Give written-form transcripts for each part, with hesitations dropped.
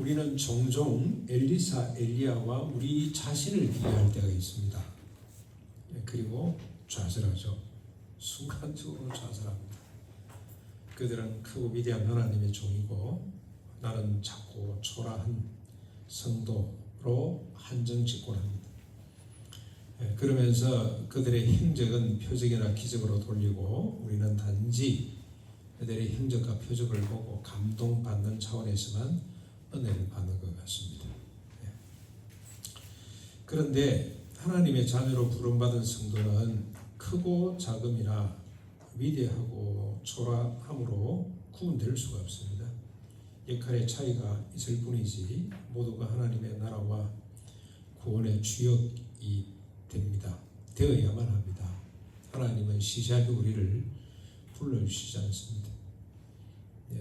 우리는 종종 엘리사, 엘리야와 우리 자신을 비교할 때가 있습니다. 그리고 좌절하죠. 순간적으로 좌절합니다. 그들은 크고 위대한 하나님의 종이고 나는 작고 초라한 성도로 한정짓곤합니다. 그러면서 그들의 행적은 표적이나 기적으로 돌리고 우리는 단지 그들의 행적과 표적을 보고 감동받는 차원에서만 은혜를 받는 것 같습니다. 그런데 하나님의 자녀로 부름받은 성도는 크고 작음이나 위대하고 초라함으로 구분될 수가 없습니다. 역할의 차이가 있을 뿐이지 모두가 하나님의 나라와 구원의 주역이 됩니다. 되어야만 합니다. 하나님은 시시하게 우리를 불러주시지 않습니다.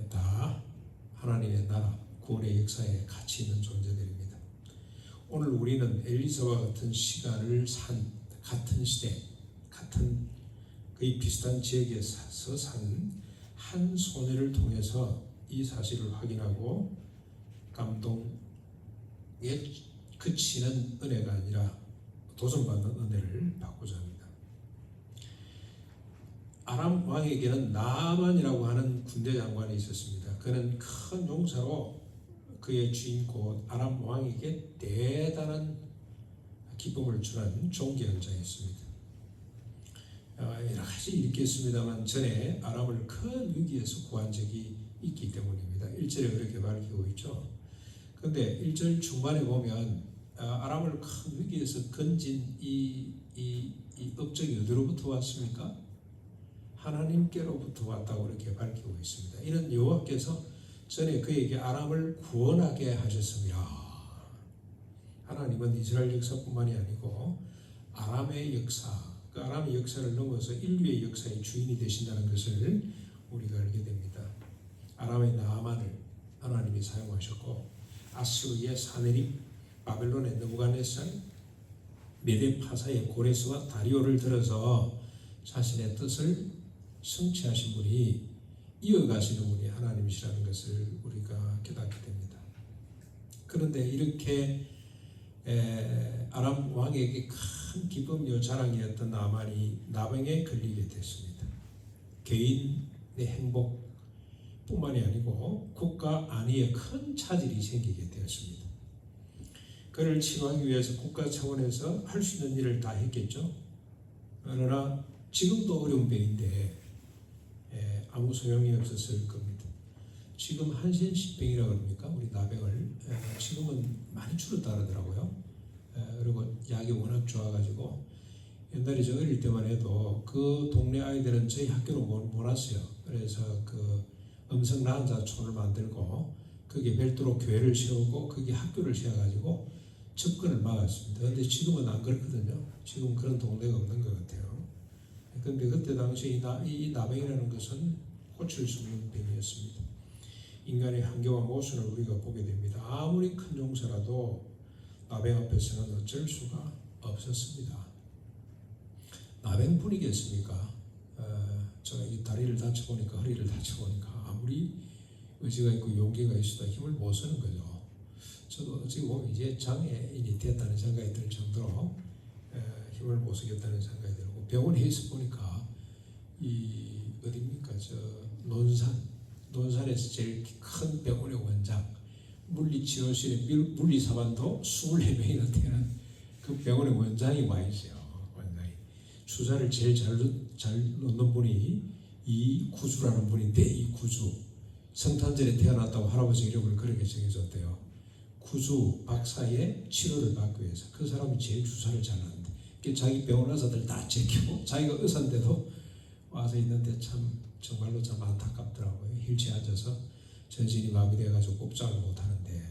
다 하나님의 나라, 구원의 역사에 가치 있는 존재들입니다. 오늘 우리는 엘리사와 같은 시간을 산 같은 시대, 같은 거의 비슷한 지역에서 산 한 소녀를 통해서 이 사실을 확인하고 감동에 그치는 은혜가 아니라 도전받는 은혜를 받고자 합니다. 아람 왕에게는 나만이라고 하는 군대 장관이 있었습니다. 그는 큰 용사로 그의 주인 곧 아람 왕에게 대단한 기쁨을 주는 존귀한 자였습니다. 여러 가지 읽겠습니다만 전에 아람을 큰 위기에서 구한 적이 있기 때문입니다. 1절에 그렇게 밝히고 있죠. 그런데 1절 중반에 보면 아람을 큰 위기에서 건진 이 업적이 어디로부터 왔습니까? 하나님께로부터 왔다고 이렇게 밝히고 있습니다. 이는 여호와께서 전에 그에게 아람을 구원하게 하셨습니다. 하나님은 이스라엘 역사뿐만이 아니고 아람의 역사, 그 아람의 역사를 넘어서 인류의 역사의 주인이 되신다는 것을 우리가 알게 됩니다. 아람의 나아만을 하나님이 사용하셨고 아수르의 사네립, 바벨론의 느부갓네살, 메데 파사의 고레스와 다리오를 들어서 자신의 뜻을 성취하신 분이 이어가시는 분이 하나님이시라는 것을 우리가 깨닫게 됩니다. 그런데 이렇게 아람 왕에게 큰 기쁨이요 자랑이었던 나만이 나병에 걸리게 됐습니다. 개인의 행복뿐만이 아니고 국가 안위에 큰 차질이 생기게 되었습니다. 그를 치료하기 위해서 국가 차원에서 할 수 있는 일을 다 했겠죠. 그러나 지금도 어려운 병인데 아무 소용이 없었을 겁니다. 지금 한센시병이라고 그럽니까? 우리 나병을 지금은 많이 줄었다 그러더라고요. 그리고 약이 워낙 좋아가지고 옛날에 저 어릴 때만 해도 그 동네 아이들은 저희 학교로 못 왔어요. 그래서 그 음성 난자촌을 만들고 거기에 별도로 교회를 세우고 거기에 학교를 세워가지고 접근을 막았습니다. 그런데 지금은 안 그렇거든요. 지금 그런 동네가 없는 것 같아요. 그런데 그때 당시에 이 나병이라는 것은 고칠 수 없는 병이었습니다. 인간의 한계와 모순을 우리가 보게 됩니다. 아무리 큰 용사라도 나병 앞에서는 어쩔 수가 없었습니다. 나병뿐이겠습니까? 제가 이 다리를 다쳐보니까, 허리를 다쳐보니까 아무리 의지가 있고 용기가 있어도 힘을 못 쓰는 거죠. 저도 어찌 보면 이제 장애인이 됐다는 생각이 들 정도로 힘을 못 쓰겠다는 생각이 들고, 병원에 있어 보니까 이 어디입니까? 저 논산에서 제일 큰 병원의 원장, 물리치료실에 물리사반도 24명이나 되는 그 병원의 원장이 와 있어요. 원장이 주사를 제일 잘 놓는 분이 이구주라는 분인데, 이구주 성탄절에 태어났다고 할아버지 이름을 그렇게 정해줬대요. 구주 박사의 치료를 받기 위해서 그 사람이 제일 주사를 잘 놨는데, 자기 병원 의사들 다 제끼고 자기가 의사인데도 와서 있는데 정말로 참 안타깝더라고요. 휠체어 앉아서 전신이 마비돼가지고 꼼짝을 못하는데,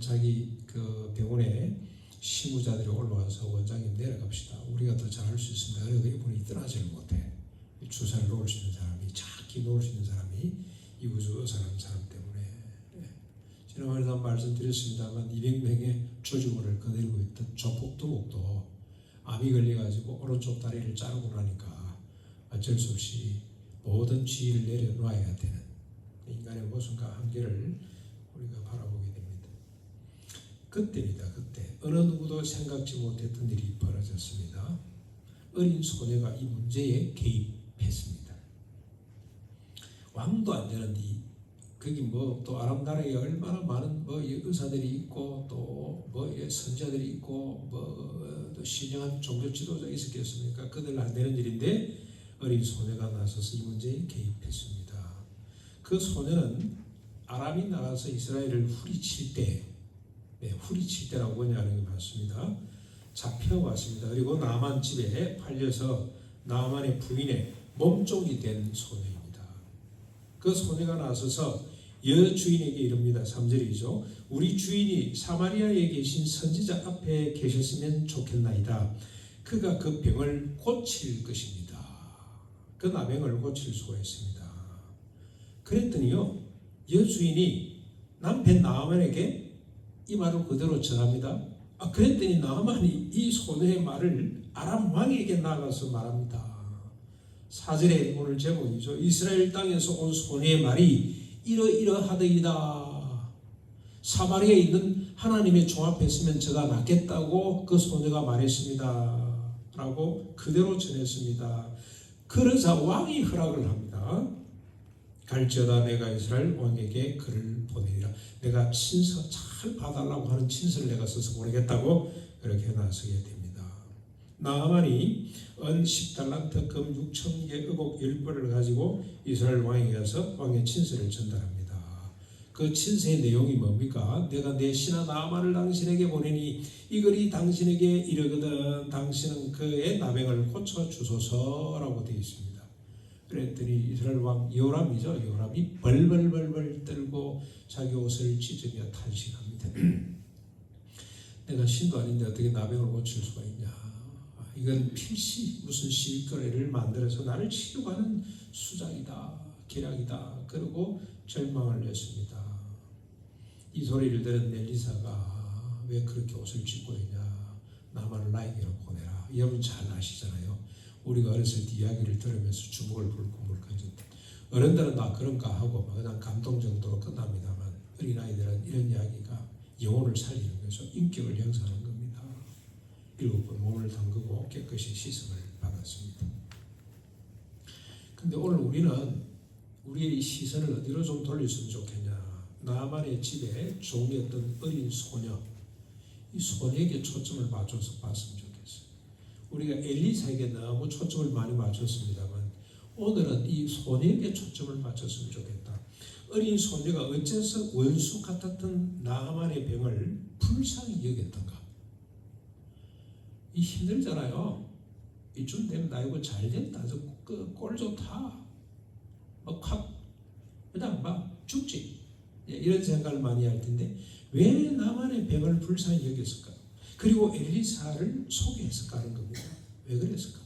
자기 그 병원에 시무자들이 올라와서 원장님 내려갑시다. 우리가 더 잘할 수 있습니다. 그래도 이분이 떠나지를 못해. 주사를 놓을 수 있는 사람이, 정확히 놓을 수 있는 사람이 이구주 의사라는 사람 때문에. 지난번에 한 말씀드렸습니다만 200명의 조직원을 거느리고 있던 조폭두목도 암이 걸려가지고 오른쪽 다리를 자르고 나니까 어쩔 수 없이 모든 지위를 내려놓아야 되는 인간의 모순과 한계를 우리가 바라보게 됩니다. 그때입니다. 그때 어느 누구도 생각지 못했던 일이 벌어졌습니다. 어린 소녀가 이 문제에 개입했습니다. 왕도 안 되는 거기 뭐 또 아랍 나라에 얼마나 많은 뭐 의사들이 있고 또 뭐 선지자들이 있고 뭐 신령한 종교 지도자가 있었겠습니까? 그들 안 되는 일인데 어린 소녀가 나서서 이 문제에 개입했습니다. 그 소녀는 아람이 나가서 이스라엘을 후리칠 때, 후리칠 때라고 번역하는 게 맞습니다. 잡혀왔습니다. 그리고 나만 집에 팔려서 나만의 부인의 몸종이 된 소녀입니다. 그 소녀가 나서서 여주인에게 이릅니다. 3절이죠. 우리 주인이 사마리아에 계신 선지자 앞에 계셨으면 좋겠나이다. 그가 그 병을 고칠 것입니다. 그 나병을 고칠 수가 있습니다. 그랬더니요, 여주인이 남편 나아만에게 이 말을 그대로 전합니다. 그랬더니 나아만이 이 소녀의 말을 아람 왕에게 나가서 말합니다. 4절의 오늘 제목이죠. 이스라엘 땅에서 온 소녀의 말이 이러이러하더이다. 사마리아에 있는 하나님의 종 앞에 있으면 저가 낫겠다고 그 소녀가 말했습니다. 라고 그대로 전했습니다. 그러자 왕이 허락을 합니다. 갈지어다 내가 이스라엘 왕에게 글을 보내리라. 내가 친서 잘 봐달라고 하는 친서를 내가 써서 보내겠다고 그렇게 나서게 됩니다. 나아만이 은 10달란트 금 6,000개 의복 10벌을 가지고 이스라엘 왕에게 가서 왕의 친서를 전달합니다. 그 친서의 내용이 뭡니까? 내가 내 신하 나아만을 당신에게 보내니 이 글이 당신에게 이르거든 당신은 그의 나병을 고쳐주소서라고 되어 있습니다. 그랬더니 이스라엘 왕 요람이죠. 요람이 벌벌벌벌 떨고 자기 옷을 찢으며 탄식합니다. 내가 신도 아닌데 어떻게 나병을 고칠 수가 있냐. 이건 필시 무슨 실거래를 만들어서 나를 치료하는 수작이다. 계략이다. 그러고 절망을 했습니다. 이 소리를 들은 엘리사가 왜 그렇게 옷을 찢고 있냐. 나만을 나에게로 보내라. 여러분 잘 아시잖아요. 우리가 어렸을 때 이야기를 들으면서 주먹을 불끈불끈 어른들은 다 그런가 하고 그냥 감동 정도로 끝납니다만 어린아이들은 이런 이야기가 영혼을 살리는 거죠. 인격을 형성하는 겁니다. 7번 몸을 담그고 깨끗이 씻음을 받았습니다. 근데 오늘 우리는 우리의 시선을 어디로 좀 돌렸으면 좋겠냐. 나만의 집에 종이었던 어린 소녀, 이 소녀에게 초점을 맞춰서 봤으면 좋겠어요. 우리가 엘리사에게 너무 초점을 많이 맞췄습니다만 오늘은 이 소녀에게 초점을 맞췄으면 좋겠다. 어린 소녀가 어째서 원수 같았던 나아만의 병을 불쌍히 여겼던가. 이 힘들잖아요. 이쯤 되면 나 이거 잘 됐다. 꼴 좋다. 그냥 막 죽지. 이런 생각을 많이 할 텐데 왜 나만의 병을 불쌍히 여겼을까요? 그리고 엘리사를 소개했을까 하는 겁니다. 왜 그랬을까?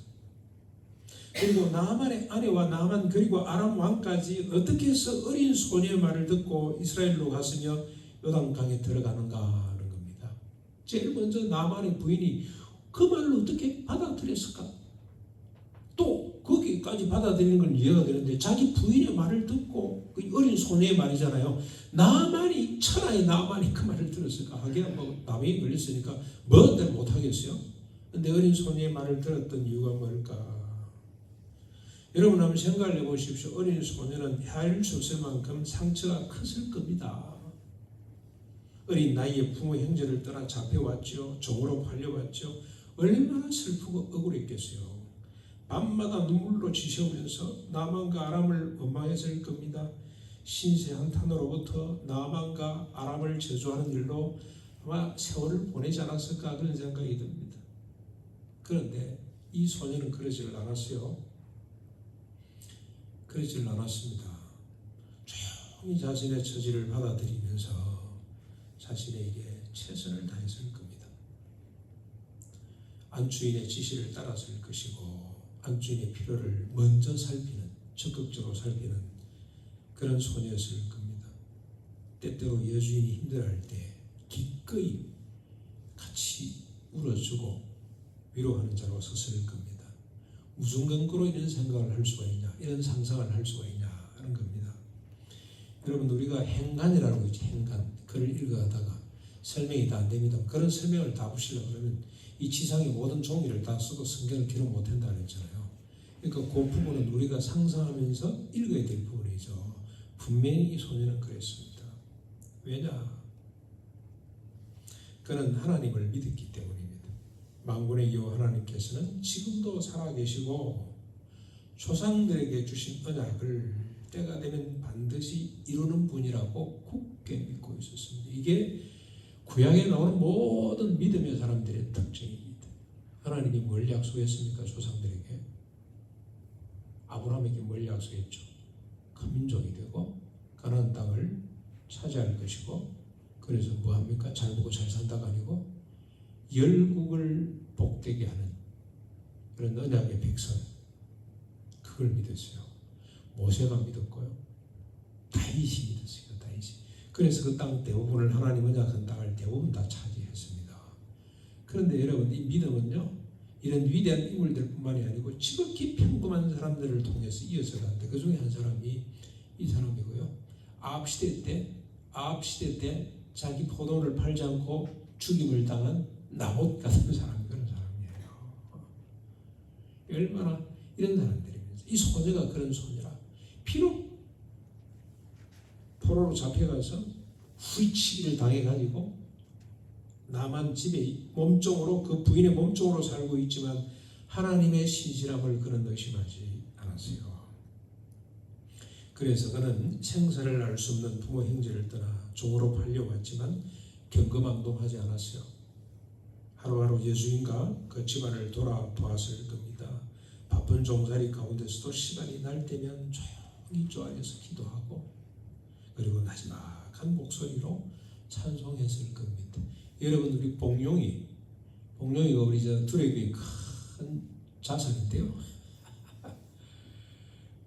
그리고 나만의 아내와 나만 그리고 아람 왕까지 어떻게 해서 어린 소녀의 말을 듣고 이스라엘로 갔으며 요단강에 들어가는가 하는 겁니다. 제일 먼저 나만의 부인이 그 말을 어떻게 받아들였을까? 또 거기까지 받아들이는 건 이해가 되는데 자기 부인의 말을 듣고 그 어린 소녀의 말이잖아요. 나만이 천하의 나만이 그 말을 들었을까? 하기야 뭐 나병이 걸렸으니까 뭔데 못하겠어요? 근데 어린 소녀의 말을 들었던 이유가 뭘까? 여러분 한번 생각을 해보십시오. 어린 소녀는 헤아릴 수 없을 만큼 상처가 컸을 겁니다. 어린 나이에 부모 형제를 떠나 잡혀왔죠. 종으로 팔려왔죠. 얼마나 슬프고 억울했겠어요. 밤마다 눈물로 지새우면서 나만과 아람을 원망했을 겁니다. 신세 한탄으로부터 나만과 아람을 저주하는 일로 아마 세월을 보내지 않았을까 그런 생각이 듭니다. 그런데 이 소녀는 그러지를 않았어요. 그러지를 않았습니다. 조용히 자신의 처지를 받아들이면서 자신에게 최선을 다했을 겁니다. 안주인의 지시를 따랐을 것이고 안주인의 필요를 먼저 살피는, 적극적으로 살피는 그런 소녀였을 겁니다. 때때로 여주인이 힘들어할 때 기꺼이 같이 울어주고 위로하는 자로 섰을 겁니다. 무슨 근거로 이런 생각을 할 수가 있냐, 이런 상상을 할 수가 있냐 하는 겁니다. 여러분 우리가 행간이라고 있죠. 행간. 글을 읽어가다가 설명이 다 안 됩니다. 그런 설명을 다 붙이려고 그러면 이 지상의 모든 종이를 다 써도 성경을 기록 못한다 그랬잖아요. 그러니까 그 부분은 우리가 상상하면서 읽어야 될 부분이죠. 분명히 이 소녀는 그랬습니다. 왜냐? 그는 하나님을 믿었기 때문입니다. 만군의 여호와 하나님께서는 지금도 살아계시고 조상들에게 주신 언약을 때가 되면 반드시 이루는 분이라고 굳게 믿고 있었습니다. 이게 구약에 나오는 모든 믿음의 사람들의 특징입니다. 하나님이 뭘 약속했습니까? 조상들에게. 아브라함에게 뭘 약속했죠? 큰 민족이 되고 가나안 땅을 차지할 것이고, 그래서 뭐합니까? 잘 먹고 잘 산다가 아니고 열국을 복되게 하는 그런 언약의 백성, 그걸 믿었어요. 모세가 믿었고요. 다윗이 믿었어요. 다윗이. 그래서 그 땅 대부분을 하나님 언약한 땅을 대부분 다 차지했습니다. 그런데 여러분, 이 믿음은요, 이런 위대한 인물들 뿐만이 아니고 지극히 평범한 사람들을 통해서 이어져 가는데, 그 중에 한 사람이 이 사람이고요. 아합 시대 때 자기 포도를 팔지 않고 죽임을 당한 나봇 같은 사람이 그런 사람이에요. 얼마나 이런 사람들이면서 이 소녀가 그런 소녀라. 비록 포로로 잡혀가서 후리치기를 당해가지고 나만 집에 몸종으로, 그 부인의 몸종으로 살고 있지만 하나님의 신실함을 그는 의심하지 않았어요. 그래서 그는 생사를 알 수 없는 부모 형제를 떠나 종으로 팔려왔지만 경거망동하지 않았어요. 하루하루 예수님과 그 집안을 돌아보았을 겁니다. 바쁜 종살이 가운데서도 시간이 날 때면 조용히 쪼아려서 기도하고, 그리고 나지막한 목소리로 찬송했을 겁니다. 여러분, 우리 봉룡이가 우리 두레교의 큰 자산인데요.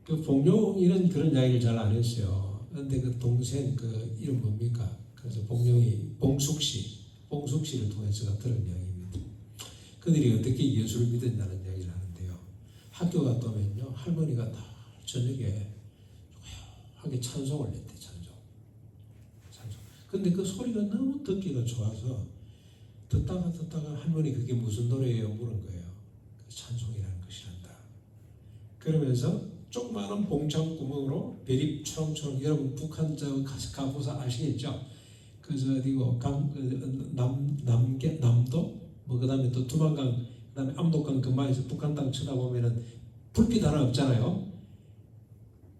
그 봉룡이는 그런 이야기를 잘 안 했어요. 그런데 그 동생 그 이름 뭡니까? 그래서 봉룡이 봉숙씨를 통해서 제가 들은 이야기입니다. 그들이 어떻게 예수를 믿었냐는 이야기를 하는데요. 학교 갔다 오면요, 할머니가 다 저녁에 조용하게 찬송을 했대. 찬송. 근데 그 소리가 너무 듣기가 좋아서 듣다가 할머니 그게 무슨 노래예요? 물은 거예요. 그 찬송이라는 것이란다. 그러면서 조그마한 봉창 구멍으로 별이 초롱초롱, 여러분 북한 저 가보사 아시겠죠? 그저 어디고 남도 뭐 그다음에 또 두만강, 그다음에 압록강 근방에서 북한 땅 쳐다보면은 불빛 하나 없잖아요.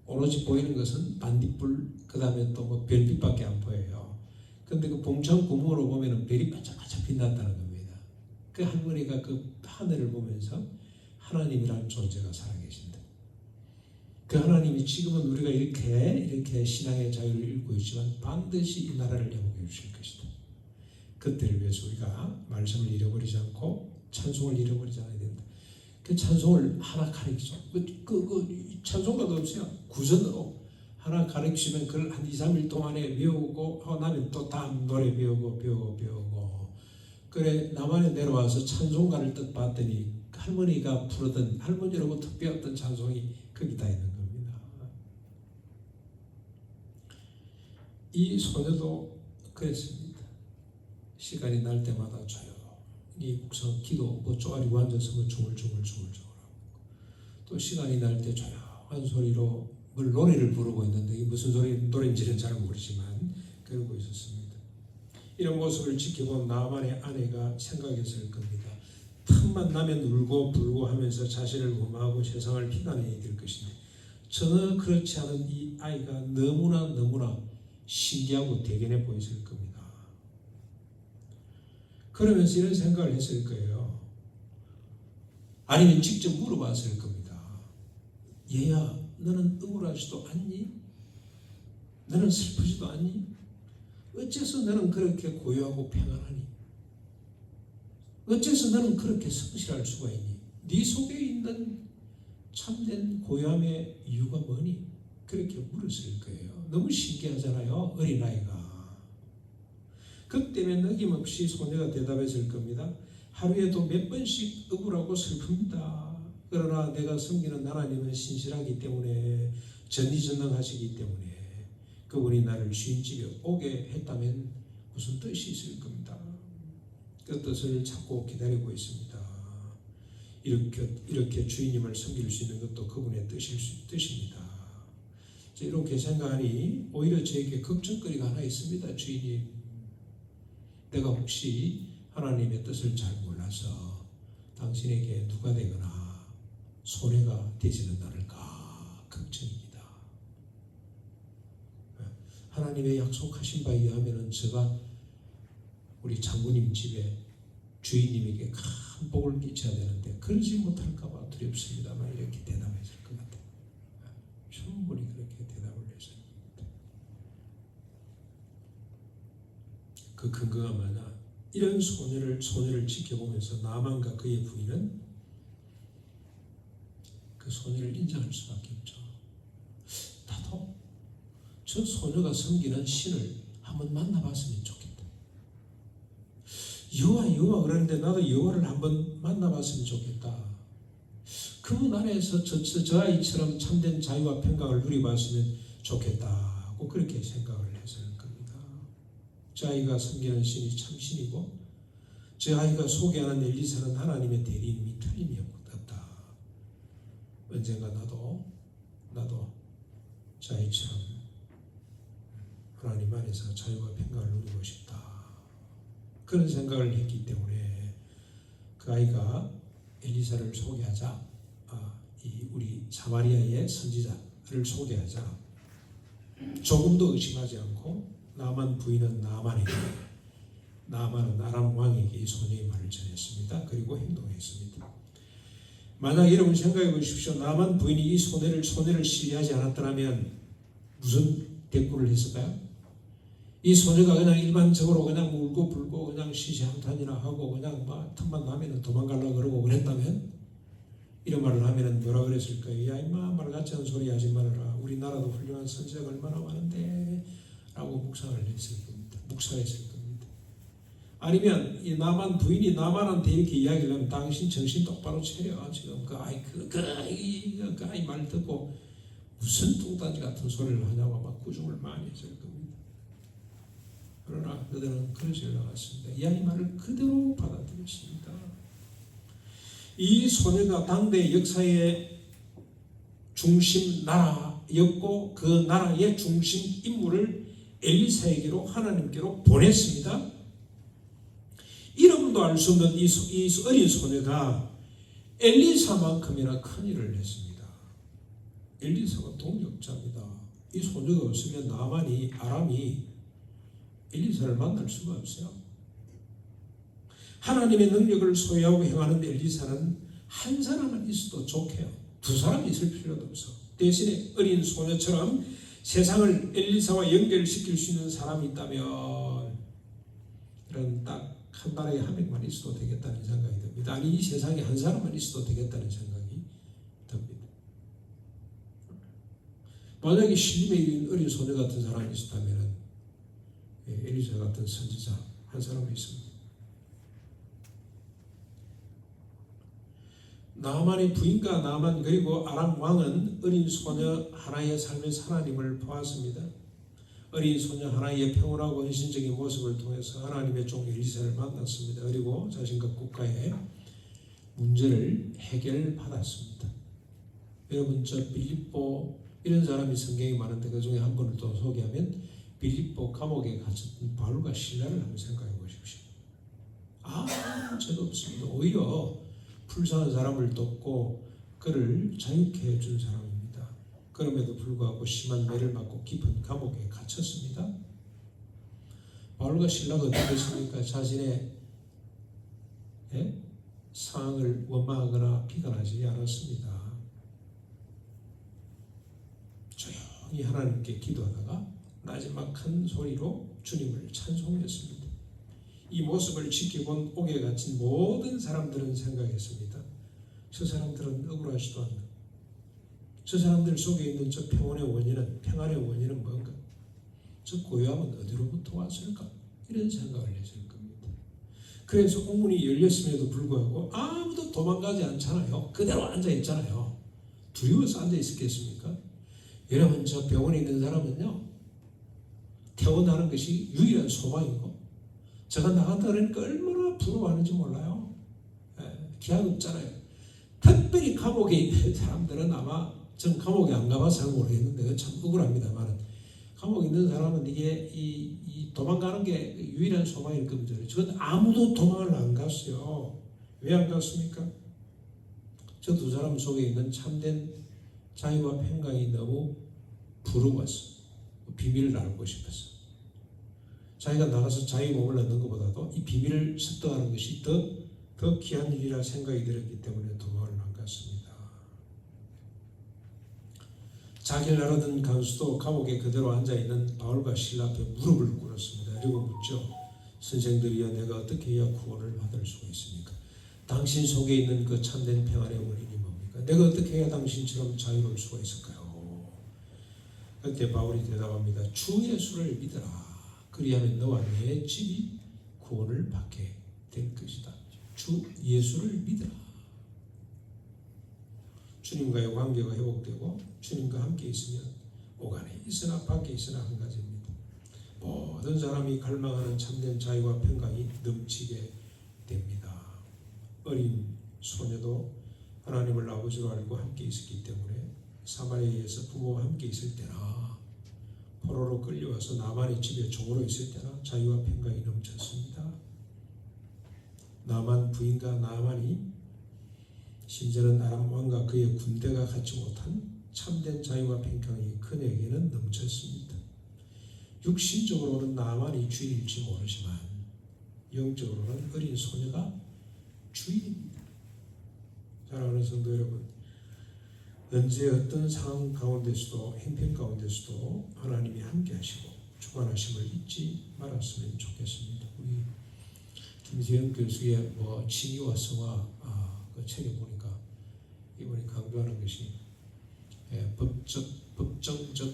오로지 보이는 것은 반딧불, 그다음에 또 뭐 별빛밖에 안 보여요. 근데 그 봉창 구멍으로 보면은 별이 반짝반짝 빛난다는 겁니다. 그 할머니가 그 하늘을 보면서 하나님이라는 존재가 살아계신다. 그 하나님이 지금은 우리가 이렇게 신앙의 자유를 잃고 있지만 반드시 이 나라를 회복해 주실 것이다. 그때를 위해서 우리가 말씀을 잃어버리지 않고 찬송을 잃어버리지 않아야 된다. 그 찬송을 하나 가르치죠. 그 찬송가도 없어요. 구전으로 하나 가르치면 그걸 한 2, 3일 동안에 배우고 하고 나면 또 다음 노래 배우고 그래 남한에 내려와서 찬송가를 딱 봤더니 할머니가 부르던, 할머니로부터 배웠던 찬송이 거기 다 있는 겁니다. 이 소녀도 그랬습니다. 시간이 날 때마다 조용히 묵상, 기도, 뭐 쪼아리고 앉아서 뭐 중얼중얼하고, 또 시간이 날 때 조용한 소리로 뭘 노래를 부르고 있는데 이게 무슨 노래인지는 잘 모르지만 그러고 있었습니다. 이런 모습을 지켜본 나만의 아내가 생각했을 겁니다. 틈만 나면 울고 불고 하면서 자신을 원망하고 세상을 비난해야 될 것인데 전혀 그렇지 않은 이 아이가 너무나 신기하고 대견해 보였을 겁니다. 그러면서 이런 생각을 했을 거예요. 아니면 직접 물어봤을 겁니다. 얘야, 너는 억울하지도 않니? 너는 슬프지도 않니? 어째서 너는 그렇게 고요하고 평안하니? 어째서 너는 그렇게 성실할 수가 있니? 네 속에 있는 참된 고요함의 이유가 뭐니? 그렇게 물었을 거예요. 너무 신기하잖아요, 어린아이가. 그때면 어김없이 소녀가 대답했을 겁니다. 하루에도 몇 번씩 억울하고 슬픕니다. 그러나 내가 섬기는 하나님은 신실하기 때문에, 전지전능하시기 때문에 그분이 나를 주인집에 오게 했다면 무슨 뜻이 있을 겁니다. 그 뜻을 찾고 기다리고 있습니다. 이렇게 주인님을 섬길 수 있는 것도 그분의 뜻입니다. 이렇게 생각하니 오히려 저에게 걱정거리가 하나 있습니다. 주인님, 내가 혹시 하나님의 뜻을 잘 몰라서 당신에게 누가 되거나 손해가 되지는 않을까 걱정입니다. 하나님의 약속하신 바에 의하면 제가 우리 장모님 집에 주인님에게 큰 복을 끼쳐야 되는데 그러지 못할까 봐 두렵습니다만 이렇게 대답했을 것 같아요. 충분히 그렇게 대답을 했을 겁니다. 그 근거가 뭐냐? 이런 소녀를 지켜보면서 나만과 그의 부인은 그 소녀를 인정할 수밖에 없죠. 나도 저 소녀가 섬기는 신을 한번 만나봤으면 좋겠다. 여호와 그러는데 나도 여호와를 한번 만나봤으면 좋겠다. 그 나라에서 저 아이처럼 참된 자유와 평강을 누려봤으면 좋겠다고 그렇게 생각을 했을 겁니다. 저 아이가 섬기는 신이 참 신이고 저 아이가 소개하는 엘리사는 하나님의 대리인이 틀림이 없다. 언젠가 나도 저 아이처럼 하나님 안에서 자유와 평강을 누리고 싶다. 그런 생각을 했기 때문에 그 아이가 엘리사를 소개하자, 우리 사마리아의 선지자를 소개하자 조금도 의심하지 않고 나만 부인은 나만은 아람 왕에게 이 소녀의 말을 전했습니다. 그리고 행동했습니다. 만약 여러분 생각해 보십시오. 나만 부인이 이 소녀를 신뢰하지 않았더라면 무슨 대꾸를 했을까요? 이 소녀가 그냥 일반적으로 그냥 울고 불고 그냥 시시한탄이나 하고 그냥 막 틈만 나면 도망가려고 그러고 그랬다면 이런 말을 하면 뭐라 그랬을까요? 야 임마 말 같지 않은 소리 하지 말아라. 우리나라도 훌륭한 선지자가 얼마나 많은데 라고 묵살했을 겁니다. 아니면 이 나만 부인이 나만한테 이렇게 이야기를 하면 당신 정신 똑바로 차려. 지금 그 아이 말 듣고 무슨 뚱딴지 같은 소리를 하냐고 막 구중을 많이 했을 겁니다. 그러나 그들은 그러지 않았습니다. 이 아이 말을 그대로 받아들였습니다. 이 소녀가 당대 역사의 중심 나라였고 그 나라의 중심 인물을 엘리사에게로 하나님께로 보냈습니다. 이름도 알 수 없는 이 어린 소녀가 엘리사만큼이나 큰 일을 했습니다. 엘리사가 동력자입니다. 이 소녀가 없으면 아람이 엘리사를 만날 수가 없어요. 하나님의 능력을 소유하고 행하는 엘리사는 한 사람은 있어도 좋게요. 두 사람이 있을 필요도 없어. 대신에 어린 소녀처럼 세상을 엘리사와 연결시킬 수 있는 사람이 있다면 이런 딱 한 나라에 한 명만 있어도 되겠다는 생각이 듭니다. 아니 이 세상에 한 사람만 있어도 되겠다는 생각이 듭니다. 만약에 신림에 있는 어린 소녀 같은 사람이 있었다면 엘리사 같은 선지자 한 사람이 있습니다. 나만의 부인과 나만 그리고 아람 왕은 어린 소녀 하나의 삶에서 하나님을 보았습니다. 어린 소녀 하나의 평온하고 헌신적인 모습을 통해서 하나님의 종 엘리사를 만났습니다. 그리고 자신과 국가의 문제를 해결받았습니다. 여러분 저 빌립보 이런 사람이 성경에 많은데 그 중에 한 분을 또 소개하면 빌립보 감옥에 갇혔던 바울과 실라를 한번 생각해 보십시오. 아무 죄도 없습니다. 오히려 불쌍한 사람을 돕고 그를 자유케 해준 사람입니다. 그럼에도 불구하고 심한 매를 맞고 깊은 감옥에 갇혔습니다. 바울과 실라가 어떻게 했습니까? 자신의 상황을 원망하거나 비관하지 않았습니다. 조용히 하나님께 기도하다가 마지막 큰 소리로 주님을 찬송했습니다. 이 모습을 지켜본 옥에 갇힌 모든 사람들은 생각했습니다. 저 사람들은 억울하지도 않나. 저 사람들 속에 있는 저 평안의 원인은 뭔가? 저 고요함은 어디로부터 왔을까? 이런 생각을 했을 겁니다. 그래서 옥문이 열렸음에도 불구하고 아무도 도망가지 않잖아요. 그대로 앉아있잖아요. 두려워서 앉아있었겠습니까? 여러분 저 병원에 있는 사람은요 태어나는 것이 유일한 소망이고 제가 나갔다 그러니까 얼마나 부러워하는지 몰라요. 기약 없잖아요. 특별히 감옥에 있는 사람들은 아마 전 감옥에 안 가봐서 잘 모르겠는데 참 억울합니다만 감옥에 있는 사람은 이게 이 도망가는 게 유일한 소망일 겁니다. 저는 아무도 도망을 안 갔어요. 왜 안 갔습니까? 저 두 사람 속에 있는 참된 자유와 평강이 너무 부러웠어. 비밀을 알고 싶었어. 자기가 나가서 자유 몸을 얻는 것보다도 이 비밀을 습득하는 것이 더 귀한 일이라 생각이 들었기 때문에 도망을 안 갔습니다. 자기를 알아듣는 간수도 감옥에 그대로 앉아있는 바울과 실라 앞에 무릎을 꿇었습니다. 그리고 묻죠. 선생들이여 내가 어떻게 해야 구원을 받을 수가 있습니까? 당신 속에 있는 그 참된 평안의 원인이 뭡니까? 내가 어떻게 해야 당신처럼 자유로울 수가 있을까요? 그때 바울이 대답합니다. 주 예수를 믿어라. 그리하면 너와 내 집이 구원을 받게 될 것이다. 주 예수를 믿어라. 주님과의 관계가 회복되고 주님과 함께 있으면 오간에 있으나 밖에 있으나 한 가지입니다. 모든 사람이 갈망하는 참된 자유와 평강이 넘치게 됩니다. 어린 소녀도 하나님을 아버지로 알고 함께 있었기 때문에 사마리아에서 부모와 함께 있을 때나 포로로 끌려와서 나만의 집에 종으로 있을 때나 자유와 평강이 넘쳤습니다. 나만 부인과 나만이 심지어는 아람 왕과 그의 군대가 갖지 못한 참된 자유와 평강이 그녀에게는 넘쳤습니다. 육신적으로는 나만이 주인일지 모르지만 영적으로는 어린 소녀가 주인입니다. 사랑하는 성도 여러분, 언제 어떤 상황 가운데서도 형편 가운데서도 하나님이 함께 하시고 주관하심을 잊지 말았으면 좋겠습니다. 우리 김세영 교수의 칭의와 성화 그 책에 보니까 이분이 강조하는 것이 법정적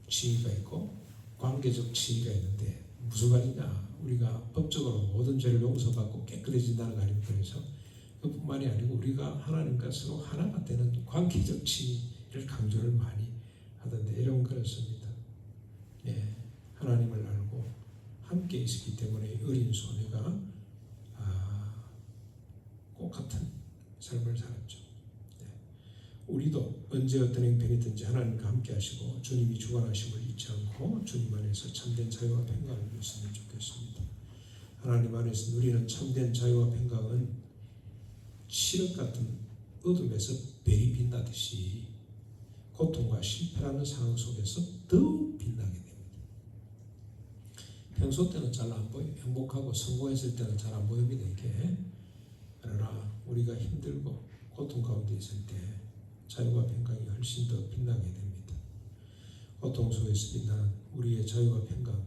칭의가 있고 관계적 칭의가 있는데 무슨 말이냐? 우리가 법적으로 모든 죄를 용서받고 깨끗해진다는 거 아닙니까? 그래서 그뿐만이 아니고 우리가 하나님과 서로 하나가 되는 관계적 칭의를 강조를 많이 하던데 이런 그렇습니다. 하나님을 알고 함께 있었기 때문에 어린 소녀가 꼭 같은 삶을 살았죠. 우리도 언제 어떤 형편이든지 하나님과 함께 하시고 주님이 주관하심을 잊지 않고 주님 안에서 참된 자유와 평강을 누렸으면 좋겠습니다. 하나님 안에서 누리는 참된 자유와 평강은 칠흑 같은 어둠에서 별이 빛나듯이 고통과 실패라는 상황 속에서 더욱 빛나게 됩니다. 평소 때는 잘 안 보여요. 행복하고 성공했을 때는 잘 안 보입니다. 이게. 그러나 우리가 힘들고 고통 가운데 있을 때 자유와 평강이 훨씬 더 빛나게 됩니다. 고통 속에서 빛나는 우리의 자유와 평강이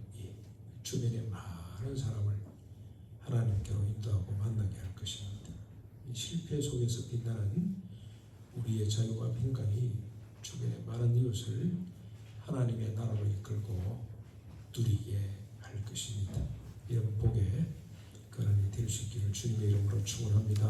주변의 많은 사람을 하나님께로 인도하고 만나게 할 것입니다. 실패 속에서 빛나는 우리의 자유와 평강이 주변의 많은 이웃을 하나님의 나라로 이끌고 누리게 할 것입니다. 이런 복의 근원이 될 수 있기를 주님의 이름으로 축원합니다.